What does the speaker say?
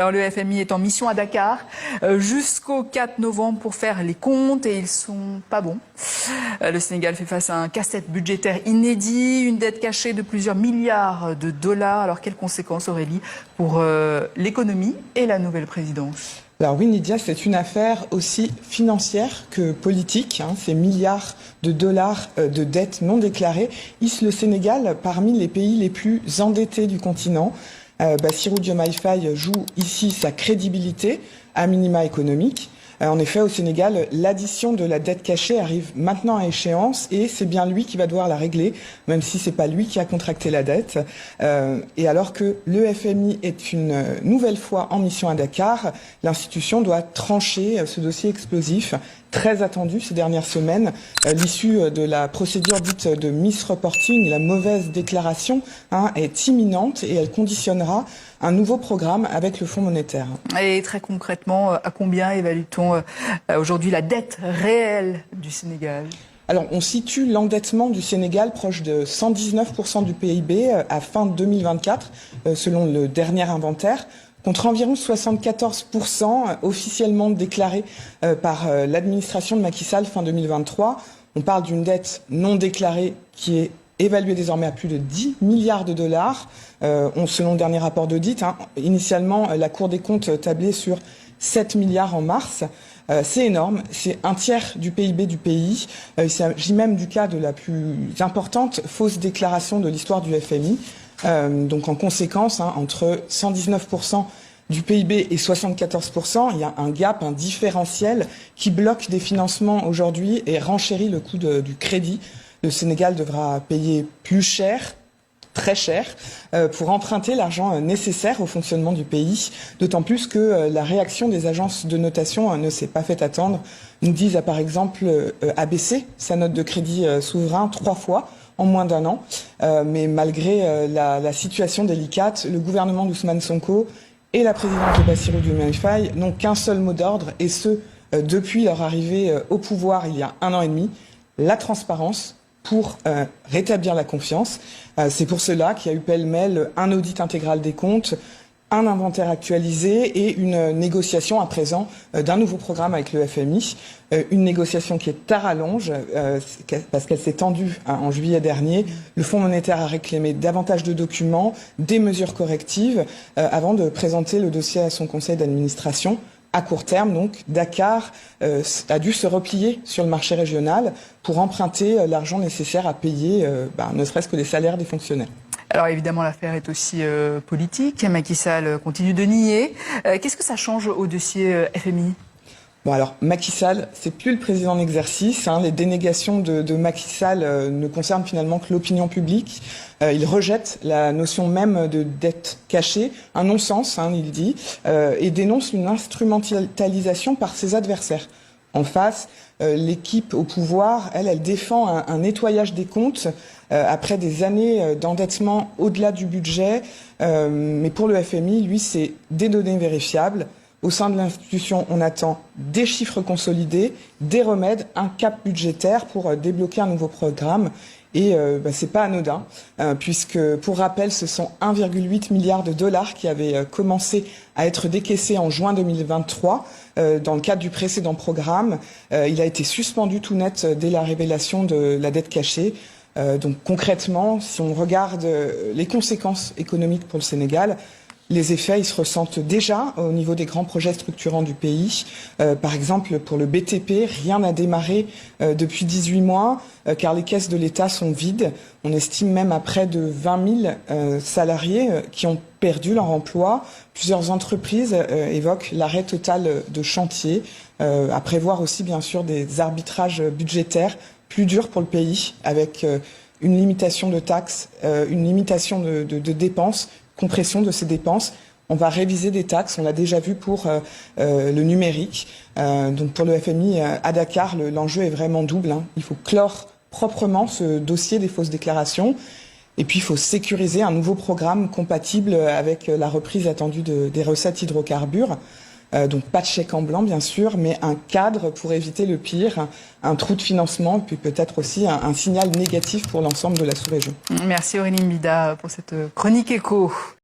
Alors, le FMI est en mission à Dakar jusqu'au 4 novembre pour faire les comptes et ils sont pas bons. Le Sénégal fait face à un casse-tête budgétaire inédit, une dette cachée de plusieurs milliards de dollars. Alors, quelles conséquences, Aurélie, pour l'économie et la nouvelle présidence? Alors oui, Nidia, c'est une affaire aussi financière que politique. Ces milliards de dollars de dettes non déclarées hissent le Sénégal parmi les pays les plus endettés du continent. Bassirou Diomaye Faye joue ici sa crédibilité, à minima économique. En effet, au Sénégal, l'addition de la dette cachée arrive maintenant à échéance et c'est bien lui qui va devoir la régler, même si c'est pas lui qui a contracté la dette. Et alors que le FMI est une nouvelle fois en mission à Dakar, l'institution doit trancher ce dossier explosif, très attendu ces dernières semaines. L'issue de la procédure dite de misreporting, la mauvaise déclaration, est imminente et elle conditionnera un nouveau programme avec le Fonds monétaire. Et très concrètement, à combien évalue-t-on aujourd'hui la dette réelle du Sénégal ? Alors, on situe l'endettement du Sénégal proche de 119% du PIB à fin 2024, selon le dernier inventaire, contre environ 74% officiellement déclarés par l'administration de Macky Sall fin 2023. On parle d'une dette non déclarée qui est évaluée désormais à plus de 10 milliards de dollars. Selon le dernier rapport d'audit, initialement, la Cour des comptes tablait sur 7 milliards en mars. C'est énorme, c'est un tiers du PIB du pays. Il s'agit même du cas de la plus importante fausse déclaration de l'histoire du FMI. Donc en conséquence, entre 119% du PIB et 74%, il y a un gap, un différentiel qui bloque des financements aujourd'hui et renchérit le coût du crédit. Le Sénégal devra payer plus cher, très cher, pour emprunter l'argent nécessaire au fonctionnement du pays, d'autant plus que la réaction des agences de notation ne s'est pas fait attendre. Moody's a par exemple abaissé sa note de crédit souverain 3 fois en moins d'un an, mais malgré la situation délicate, le gouvernement d'Ousmane Sonko et la présidente Bassirou Diomaye Faye n'ont qu'un seul mot d'ordre, et ce, depuis leur arrivée au pouvoir il y a 1 an et demi, la transparence, pour rétablir la confiance. C'est pour cela qu'il y a eu pêle-mêle un audit intégral des comptes, un inventaire actualisé et une négociation à présent d'un nouveau programme avec le FMI. Une négociation qui est à rallonge parce qu'elle s'est tendue en juillet dernier. Le Fonds monétaire a réclamé davantage de documents, des mesures correctives avant de présenter le dossier à son conseil d'administration. À court terme, donc, Dakar a dû se replier sur le marché régional pour emprunter l'argent nécessaire à payer ne serait-ce que les salaires des fonctionnaires. Alors évidemment, l'affaire est aussi politique. Macky Sall continue de nier. Qu'est-ce que ça change au dossier FMI ? Bon alors, Macky Sall, c'est plus le président en exercice. Les dénégations de Macky Sall ne concernent finalement que l'opinion publique. Il rejette la notion même de dette cachée, un non-sens, il dit, et dénonce une instrumentalisation par ses adversaires. En face, l'équipe au pouvoir, elle défend un nettoyage des comptes après des années d'endettement au-delà du budget. Mais pour le FMI, lui, c'est des données vérifiables. Au sein de l'institution, on attend des chiffres consolidés, des remèdes, un cap budgétaire pour débloquer un nouveau programme. Et c'est pas anodin, puisque, pour rappel, ce sont 1,8 milliard de dollars qui avaient commencé à être décaissés en juin 2023 dans le cadre du précédent programme. Il a été suspendu tout net dès la révélation de la dette cachée. Donc concrètement, si on regarde les conséquences économiques pour le Sénégal, les effets, ils se ressentent déjà au niveau des grands projets structurants du pays. Par exemple, pour le BTP, rien n'a démarré depuis 18 mois, car les caisses de l'État sont vides. On estime même à près de 20 000 salariés qui ont perdu leur emploi. Plusieurs entreprises évoquent l'arrêt total de chantier, à prévoir aussi bien sûr des arbitrages budgétaires plus durs pour le pays, avec une limitation de taxes, une limitation de dépenses, compression de ces dépenses. On va réviser des taxes, on l'a déjà vu pour le numérique. Donc pour le FMI à Dakar, l'enjeu est vraiment double. Il faut clore proprement ce dossier des fausses déclarations. Et puis il faut sécuriser un nouveau programme compatible avec la reprise attendue des recettes hydrocarbures. Donc pas de chèque en blanc bien sûr, mais un cadre pour éviter le pire, un trou de financement, et puis peut-être aussi un signal négatif pour l'ensemble de la sous-région. Merci Aurélie Mbida pour cette chronique éco.